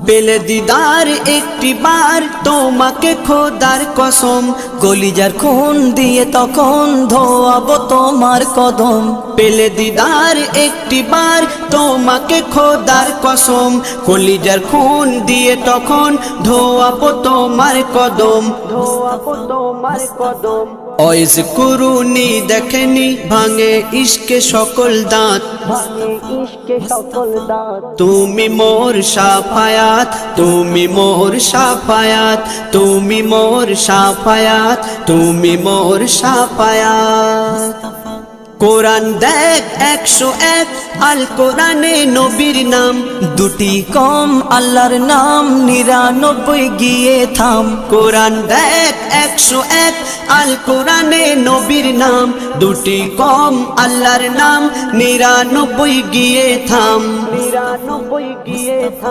পেলে দিদার একটি বার তোমাকে খোদার কসম, কলিজার খুন দিয়ে তখন ধোয়াবো তোমার কদম। পেলে দিদার একটি বার তোমাকে খোদার কসম, কলিজার খুন দিয়ে তখন ধোয়াবো তোমার কদম, ধোয়াবো তোমার কদম। ওয়াইজ কুরুনি দেখেনি ভাঙে ইশকে সকল দাঁত, ভাঙে ইশকে সকল দাঁত। তুমি মোর শাফায়াত, তুমি মোর শাফায়াত, তুমি মোর শাফায়াত, তুমি মোর শাফায়াত। কোরআন দেখ 101 আল কোরআনে নবীর নাম, দুটি কম আল্লাহর নাম 99 গিয়ে থাম। কোরআন দেখ 101 আল কোরআনে নবীর নাম, দুটি কম আল্লাহর নাম 99 গিয়ে থাম, 99 গিয়ে থাম।